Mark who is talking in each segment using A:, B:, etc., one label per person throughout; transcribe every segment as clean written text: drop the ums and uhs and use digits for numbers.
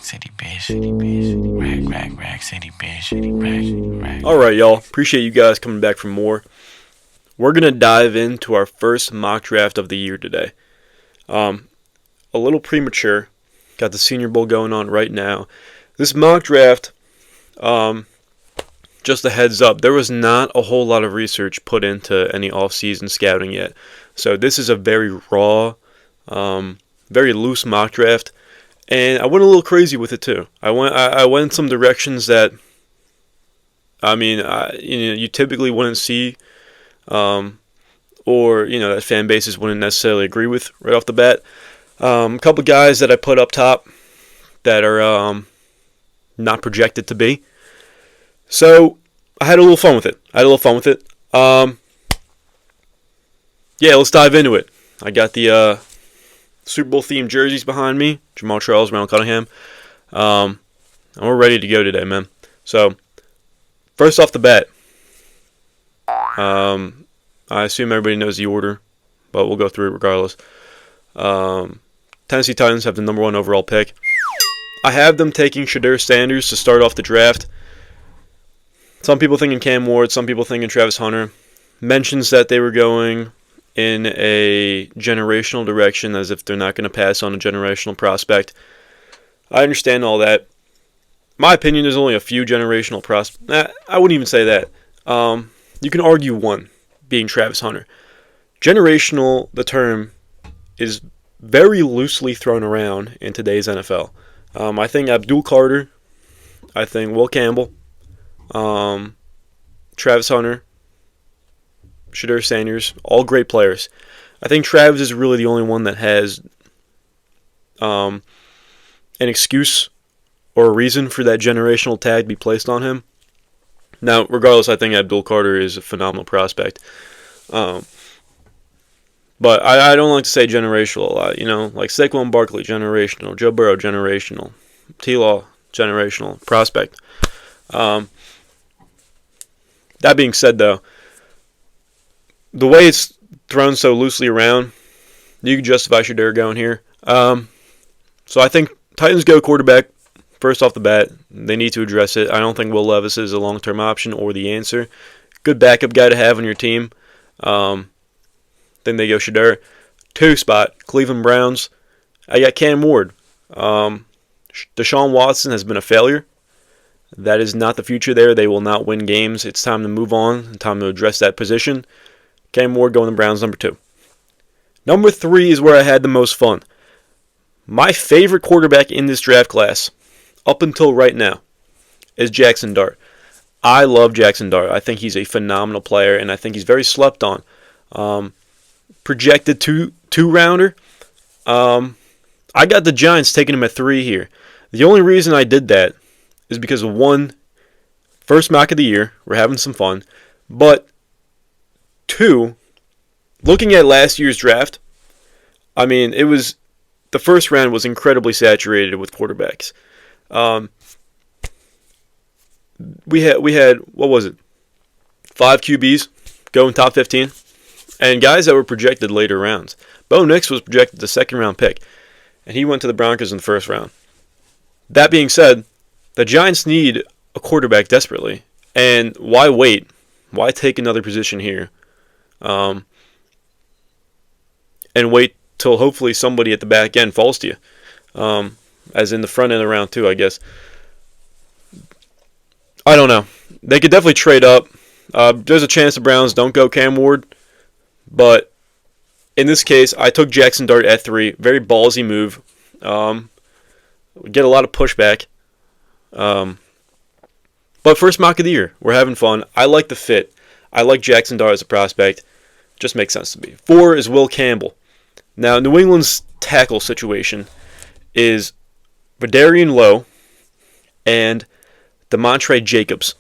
A: City, bitch. City, bitch. City, bitch.
B: All right, y'all. Appreciate you guys coming back for more. We're gonna dive into our first mock draft of the year today. A little premature. Got the Senior Bowl going on right now. This mock draft, just a heads up, there was not a whole lot of research put into any off-season scouting yet. So this is a very raw, very loose mock draft, and I went a little crazy with it too. I went in some directions that, you typically wouldn't see, or that fan bases wouldn't necessarily agree with right off the bat. A couple guys that I put up top that are not projected to be. So I had a little fun with it. Yeah, let's dive into it. I got the Super Bowl themed jerseys behind me. Jamal Charles, Ronald Cunningham. And we're ready to go today, man. So first off the bat, I assume everybody knows the order, but we'll go through it regardless. Tennessee Titans have the number 1 overall pick. I have them taking Shedeur Sanders to start off the draft. Some people thinking Cam Ward, some people thinking Travis Hunter. Mentions that they were going in a generational direction, as if they're not going to pass on a generational prospect. I understand all that. My opinion, there's only a few generational prospects. I wouldn't even say that. You can argue one, being Travis Hunter. Generational, the term, is very loosely thrown around in today's NFL. I think Abdul Carter, I think Will Campbell, Travis Hunter, Shedeur Sanders, all great players. I think Travis is really the only one that has an excuse or a reason for that generational tag to be placed on him. Now, regardless, I think Abdul Carter is a phenomenal prospect. But I don't like to say generational a lot, like Saquon Barkley, generational, Joe Burrow, generational, T-Law, generational prospect. That being said, though, the way it's thrown so loosely around, you can justify Shedeur going here. So I think Titans go quarterback first off the bat. They need to address it. I don't think Will Levis is a long-term option or the answer. Good backup guy to have on your team. Then they go Shedeur. 2 spot, Cleveland Browns. I got Cam Ward. Deshaun Watson has been a failure. That is not the future there. They will not win games. It's time to move on. Time to address that position. Cam Ward going to Browns, number 2. Number 3 is where I had the most fun. My favorite quarterback in this draft class, up until right now, is Jackson Dart. I love Jackson Dart. I think he's a phenomenal player, and I think he's very slept on. Projected two-rounder. I got the Giants taking him at 3 here. The only reason I did that is because of 1, first mock of the year. We're having some fun. But 2, looking at last year's draft, it was the first round was incredibly saturated with quarterbacks. We had what was it? 5 QBs going top 15, and guys that were projected later rounds. Bo Nix was projected the 2nd-round pick, and he went to the Broncos in the 1st round. That being said, the Giants need a quarterback desperately, and why wait? Why take another position here? And wait till hopefully somebody at the back end falls to you, as in the front end of round 2, I guess. I don't know. They could definitely trade up. There's a chance the Browns don't go Cam Ward, but in this case, I took Jackson Dart at 3. Very ballsy move. Get a lot of pushback. But first mock of the year. We're having fun. I like the fit. I like Jackson Dart as a prospect. Just makes sense to me. 4 is Will Campbell. Now, New England's tackle situation is Vederian Lowe and DeMontre Jacobs.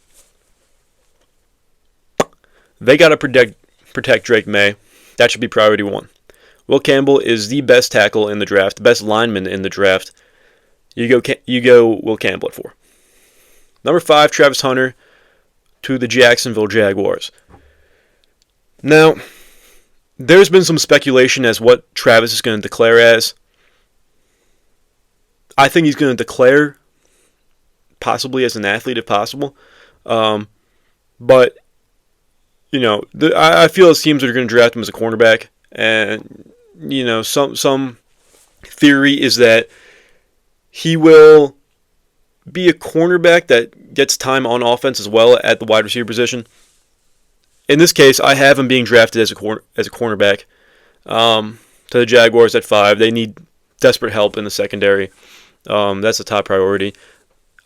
B: They got to protect Drake May. That should be priority 1. Will Campbell is the best tackle in the draft, the best lineman in the draft. You go Will Campbell at 4. Number 5, Travis Hunter to the Jacksonville Jaguars. Now, there's been some speculation as what Travis is going to declare as. I think he's going to declare, possibly as an athlete if possible. But, I feel as teams are going to draft him as a cornerback. And, some theory is that he will be a cornerback that gets time on offense as well at the wide receiver position. In this case, I have him being drafted as a cornerback to the Jaguars at 5. They need desperate help in the secondary. That's the top priority.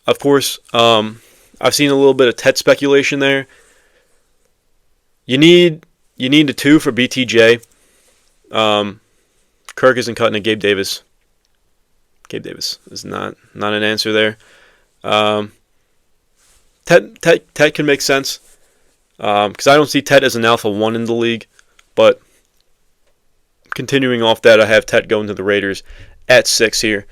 B: Of course, I've seen a little bit of Tet speculation there. You need a 2 for BTJ. Kirk isn't cutting it. Gabe Davis. Gabe Davis is not an answer there. Tet can make sense because I don't see Tet as an alpha 1 in the league. But continuing off that, I have Tet going to the Raiders at 6 here.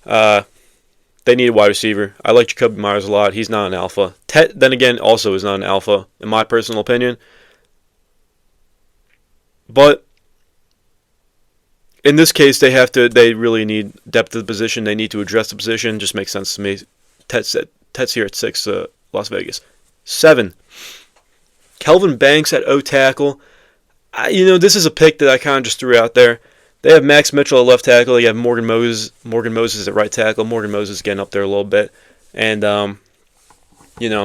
B: They need a wide receiver. I like Jacoby Myers a lot. He's not an alpha. Tet, then again, also is not an alpha, in my personal opinion. But in this case, they really need depth of the position. They need to address the position. Just makes sense to me. Tet's here at 6, Las Vegas. 7, Kelvin Banks at O tackle. This is a pick that I kind of just threw out there. They have Max Mitchell at left tackle. They have Morgan Moses at right tackle. Morgan Moses is getting up there a little bit. And, I'm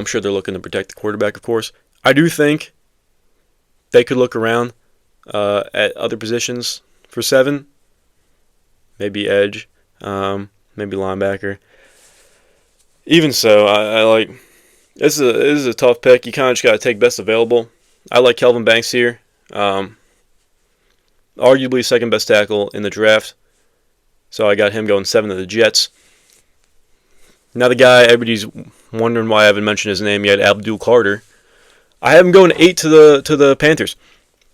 B: sure they're looking to protect the quarterback, of course. I do think they could look around at other positions for 7. Maybe edge. Maybe linebacker. Even so, I like... This is a tough pick. You kind of just got to take best available. I like Kelvin Banks here. Arguably second best tackle in the draft. So I got him going 7 to the Jets. Now the guy everybody's wondering why I haven't mentioned his name yet, Abdul Carter. I have him going 8 to the Panthers.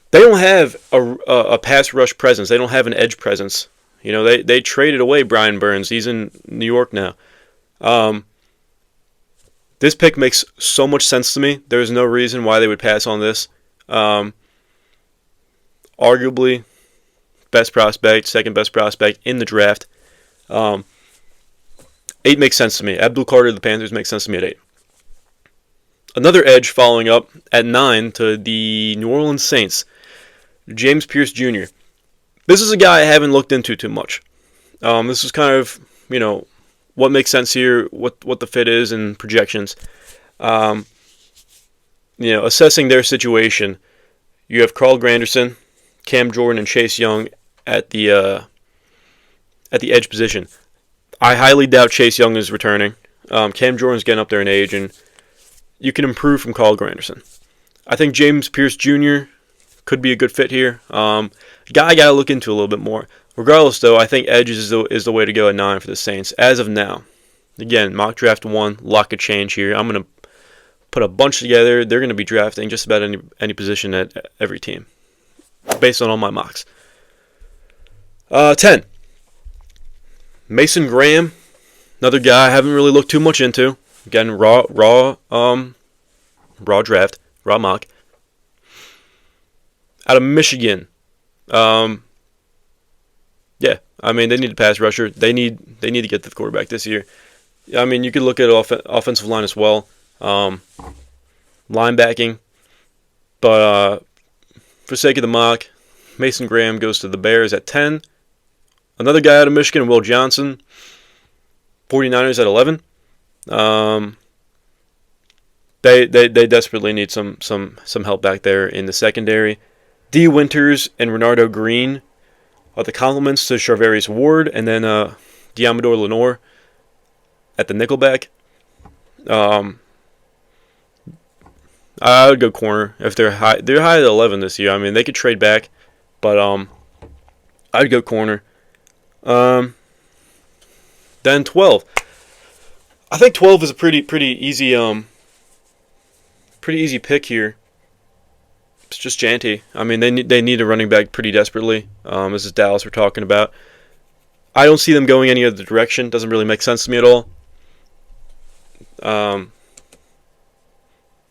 B: They don't have a pass rush presence. They don't have an edge presence. They traded away Brian Burns. He's in New York now. This pick makes so much sense to me. There's no reason why they would pass on this. Arguably, best prospect, second best prospect in the draft. 8 makes sense to me. Abdul Carter, the Panthers, makes sense to me at 8. Another edge following up at 9 to the New Orleans Saints, James Pierce Jr. This is a guy I haven't looked into too much. This is kind of, what makes sense here, what the fit is, and projections. Assessing their situation, you have Carl Granderson, Cam Jordan, and Chase Young at the edge position. I highly doubt Chase Young is returning. Cam Jordan's getting up there in age, and you can improve from Carl Granderson. I think James Pierce Jr. could be a good fit here. Guy I got to look into a little bit more. Regardless, though, I think edge is the way to go at 9 for the Saints as of now. Again, mock draft 1, lot could change here. I'm going to put a bunch together. They're going to be drafting just about any position at every team based on all my mocks. 10. Mason Graham, another guy I haven't really looked too much into. Again, raw draft, raw mock. Out of Michigan. Yeah, they need a pass rusher. They need to get the quarterback this year. You could look at offensive line as well, linebacking. But for sake of the mock, Mason Graham goes to the Bears at 10. Another guy out of Michigan, Will Johnson, 49ers at 11. They desperately need some help back there in the secondary. D. Winters and Renardo Green are the compliments to Charvarius Ward, and then Diamador Lenore at the nickelback. I would go corner if they're high. They're high at 11 this year. They could trade back, but I'd go corner. Then 12. I think 12 is a pretty easy pick here. It's just Janty. They need a running back pretty desperately. This is Dallas we're talking about. I don't see them going any other direction. Doesn't really make sense to me at all.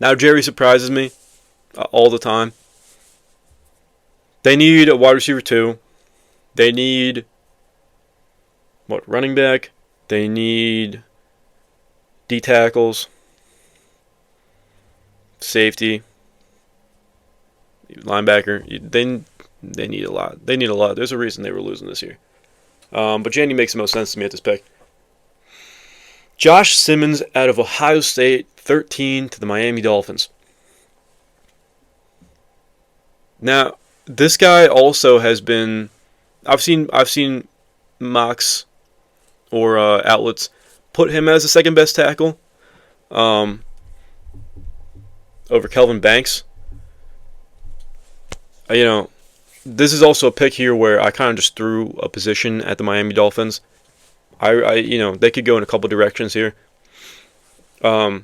B: Now Jerry surprises me all the time. They need a wide receiver too. They need running back, They need D tackles, safety, linebacker. They need a lot. They need a lot. There's a reason they were losing this year. But Janney makes the most sense to me at this pick. Josh Simmons out of Ohio State, 13 to the Miami Dolphins. Now, this guy also has been. I've seen mocks or outlets put him as the second best tackle over Kelvin Banks. This is also a pick here where I kind of just threw a position at the Miami Dolphins. They could go in a couple directions here. But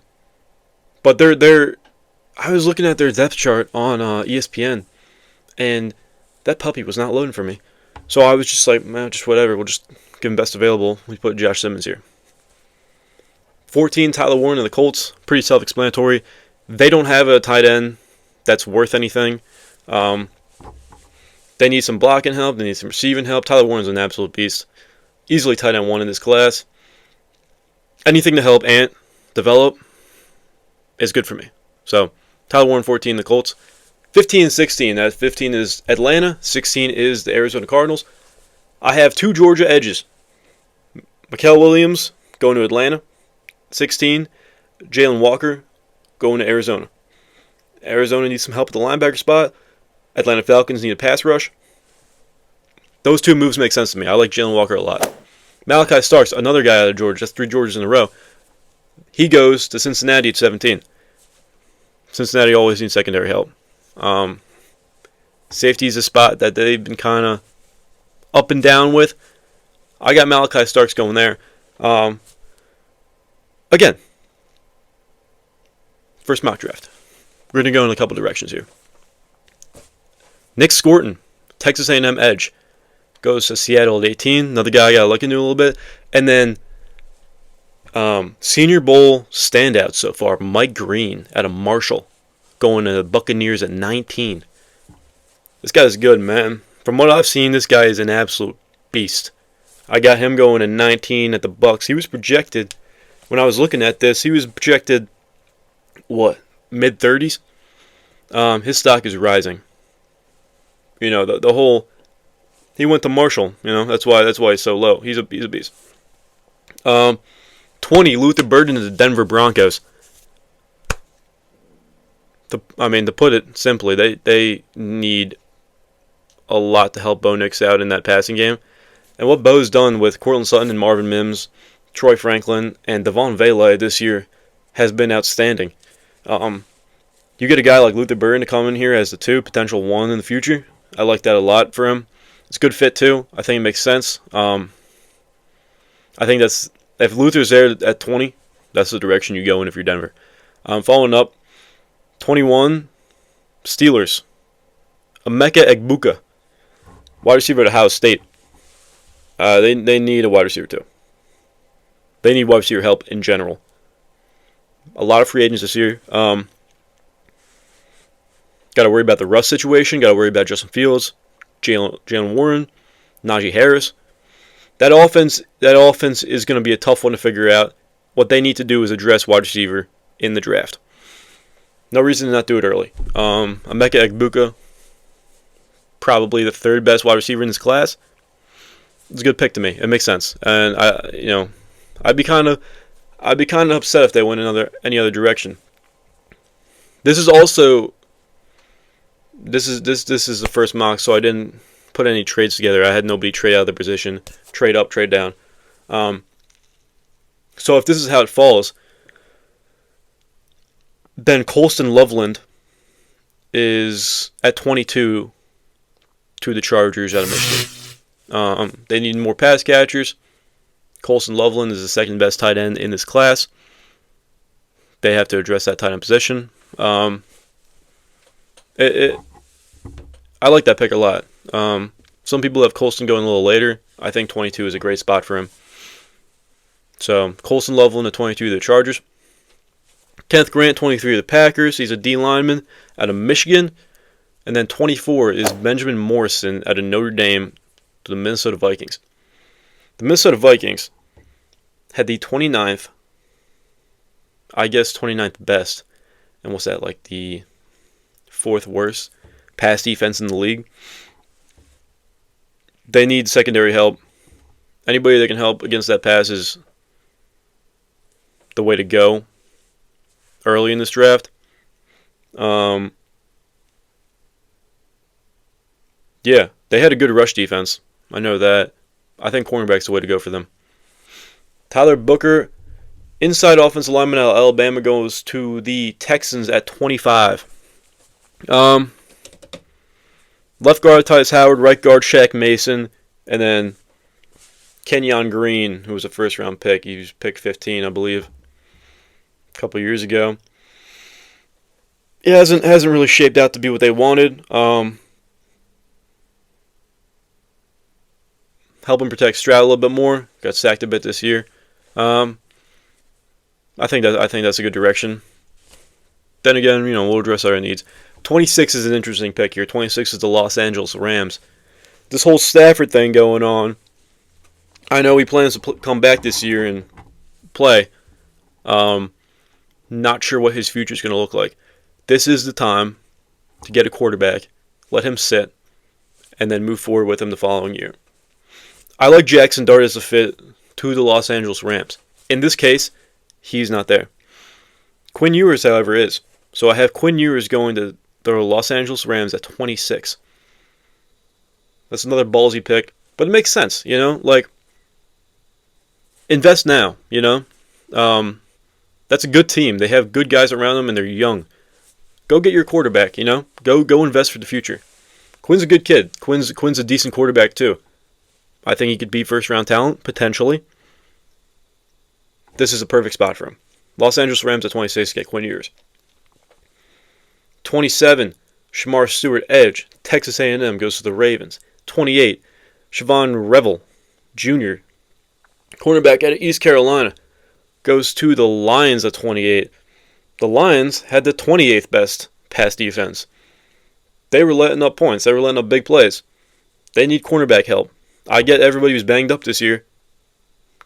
B: they're. I was looking at their depth chart on ESPN, and that puppy was not loading for me. So I was just like, man, just whatever. We'll just give him best available. We put Josh Simmons here. 14, Tyler Warren and the Colts. Pretty self-explanatory. They don't have a tight end that's worth anything. They need some blocking help. They need some receiving help. Tyler Warren's an absolute beast. Easily tight end 1 in this class. Anything to help Ant develop is good for me. So, Tyler Warren, 14, the Colts. 15 and 16. That 15 is Atlanta. 16 is the Arizona Cardinals. I have 2 Georgia edges. Mikael Williams going to Atlanta. 16. Jalen Walker going to Arizona. Arizona needs some help at the linebacker spot. Atlanta Falcons need a pass rush. Those 2 moves make sense to me. I like Jalen Walker a lot. Malachi Starks, another guy out of Georgia. That's 3 Georgias in a row. He goes to Cincinnati at 17. Cincinnati always needs secondary help. Safety is a spot that they've been kind of up and down with. I got Malachi Starks going there. Again, first mock draft. We're going to go in a couple directions here. Nick Scorton, Texas A&M edge, goes to Seattle at 18. Another guy I got to look into a little bit. And then Senior Bowl standout so far, Mike Green out of Marshall, going to the Buccaneers at 19. This guy's good, man. From what I've seen, this guy is an absolute beast. I got him going at 19 at the Bucs. He was projected, when I was looking at this, he was projected, mid-30s? His stock is rising. The whole, he went to Marshall, that's why he's so low. He's a beast. 20, Luther Burden to the Denver Broncos. To put it simply, they need a lot to help Bo Nix out in that passing game. And what Bo's done with Courtland Sutton and Marvin Mims, Troy Franklin, and Devon Vele this year has been outstanding. You get a guy like Luther Burden to come in here as the 2, potential 1 in the future. I like that a lot for him. It's a good fit too. I think it makes sense. I think that's, if Luther's there at 20, that's the direction you go in if you're Denver. Following up, 21, Steelers. Emeka Egbuka, wide receiver at Ohio State. They need a wide receiver too. They need wide receiver help in general. A lot of free agents this year. Got to worry about the Russ situation. Got to worry about Justin Fields, Jalen Warren, Najee Harris. That offense is going to be a tough one to figure out. What they need to do is address wide receiver in the draft. No reason to not do it early. Emeka Egbuka, probably the 3rd best wide receiver in this class. It's a good pick to me. It makes sense, and I'd be kind of upset if they went any other direction. This is also this is the first mock, so I didn't put any trades together. I had nobody trade out of the position, trade up, trade down. So if this is how it falls, then Colston Loveland is at 22 to the Chargers out of Michigan. They need more pass catchers. Colston Loveland is the 2nd best tight end in this class. They have to address that tight end position. I like that pick a lot. Some people have Colston going a little later. I think 22 is a great spot for him. So, Colston Loveland at 22 to the Chargers. Kenneth Grant, 23 to the Packers. He's a D lineman out of Michigan. And then 24 is Benjamin Morrison out of Notre Dame to the Minnesota Vikings. The Minnesota Vikings, had the 29th, I guess 29th best, and what's that, like the 4th worst pass defense in the league. They need secondary help. Anybody that can help against that pass is the way to go early in this draft. Yeah, they had a good rush defense. I know that. I think cornerback's the way to go for them. Tyler Booker, inside offensive lineman out of Alabama, goes to the Texans at 25. Left guard Tytus Howard, right guard Shaq Mason, and then Kenyon Green, who was a first-round pick. He was pick 15, I believe, a couple years ago. It hasn't really shaped out to be what they wanted. Help him protect Stroud a little bit more. Got sacked a bit this year. I think that's a good direction. Then again, we'll address our needs. 26 is an interesting pick here. 26 is the Los Angeles Rams. This whole Stafford thing going on. I know he plans to come back this year and play. Not sure what his future is going to look like. This is the time to get a quarterback, let him sit, and then move forward with him the following year. I like Jackson Dart as a fit to the Los Angeles Rams. In this case, he's not there. Quinn Ewers, however, is. So I have Quinn Ewers going to the Los Angeles Rams at 26. That's another ballsy pick, but it makes sense, like, invest now, That's a good team. They have good guys around them, and they're young. Go get your quarterback, Go invest for the future. Quinn's a good kid. Quinn's a decent quarterback, too. I think he could be first-round talent, potentially. This is a perfect spot for him. Los Angeles Rams at 26 get Quinn Ewers. 27, Shamar Stewart, edge, Texas A&M, goes to the Ravens. 28, Siobhan Revel, Jr., cornerback out of East Carolina, goes to the Lions at 28. The Lions had the 28th best pass defense. They were letting up points. They were letting up big plays. They need cornerback help. I get everybody was banged up this year.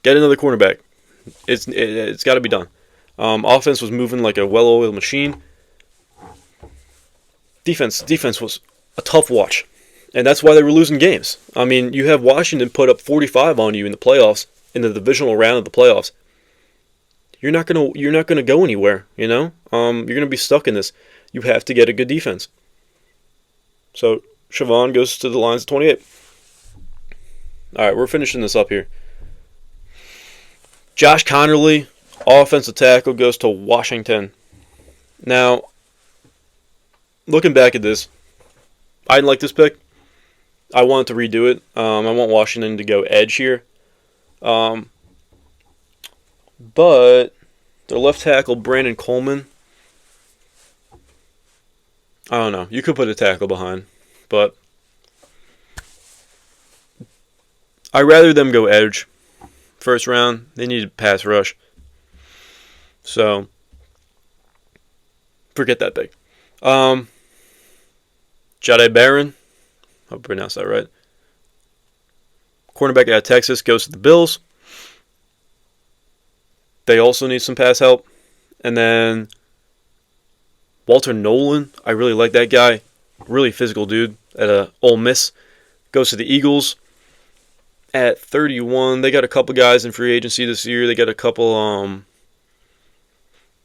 B: Get another cornerback. It's got to be done. Offense was moving like a well-oiled machine. Defense was a tough watch, and that's why they were losing games. I mean, you have Washington put up 45 on you in the playoffs, in the divisional round of the playoffs. You're not gonna go anywhere. You're gonna be stuck in this. You have to get a good defense. So Siobhan goes to the Lions at 28. All right, we're finishing this up here. Josh Connerly, offensive tackle, goes to Washington. Now, looking back at this, I didn't like this pick. I wanted to redo it. I want Washington to go edge here. But their left tackle, Brandon Coleman, I don't know. You could put a tackle behind, but I'd rather them go edge. First round, they need a pass rush. So, forget that pick. Jahdae Barron, I hope I pronounced that right. Cornerback out of Texas goes to the Bills. They also need some pass help. And then Walter Nolan, I really like that guy. Really physical dude at Ole Miss. Goes to the Eagles at 31. They got a couple guys in free agency this year. They got a couple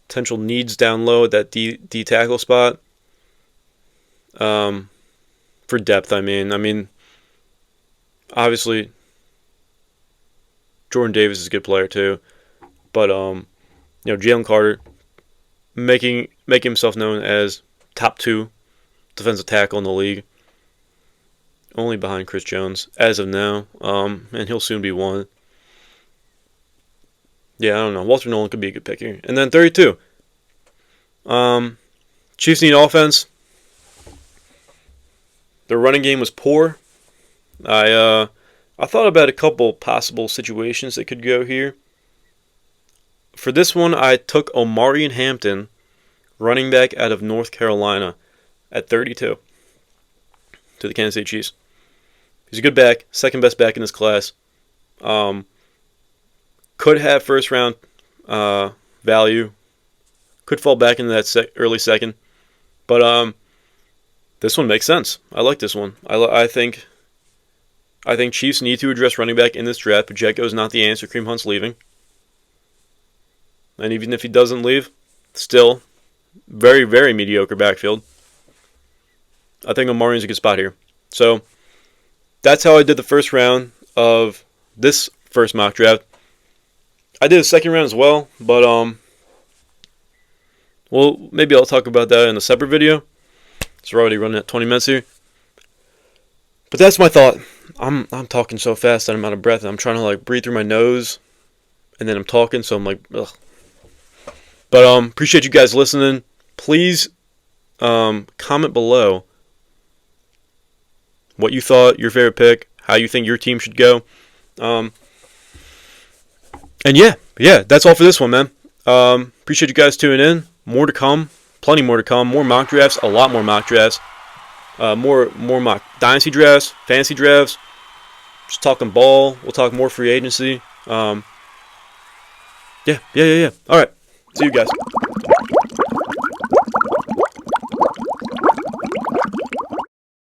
B: potential needs down low at that D tackle spot. For depth, I mean, obviously, Jordan Davis is a good player too, but Jalen Carter making himself known as top 2 defensive tackle in the league, only behind Chris Jones as of now, and he'll soon be one. Yeah, I don't know. Walter Nolan could be a good pick here. And then 32. Chiefs need offense. Their running game was poor. I thought about a couple possible situations that could go here. For this one, I took Omarion Hampton, running back out of North Carolina, at 32 to the Kansas City Chiefs. He's a good back, second best back in this class. Could could have first round value. Could fall back into that early second. But this one makes sense. I like this one. I think Chiefs need to address running back in this draft. Pacheco is not the answer. Kareem Hunt's leaving. And even if he doesn't leave, still very, very mediocre backfield. I think Omari's a good spot here. So that's how I did the first round of this first mock draft. I did a second round as well, but well, maybe I'll talk about that in a separate video. So we're already running at 20 minutes here. But that's my thought. I'm talking so fast that I'm out of breath. I'm trying to like breathe through my nose, and then I'm talking, so I'm like, ugh. But appreciate you guys listening. Please comment below what you thought, your favorite pick, how you think your team should go. And yeah, that's all for this one, man. Appreciate you guys tuning in. More to come, plenty more to come. More mock drafts, a lot more mock drafts. More mock dynasty drafts, fantasy drafts. Just talking ball. We'll talk more free agency. Yeah. All right. See you guys.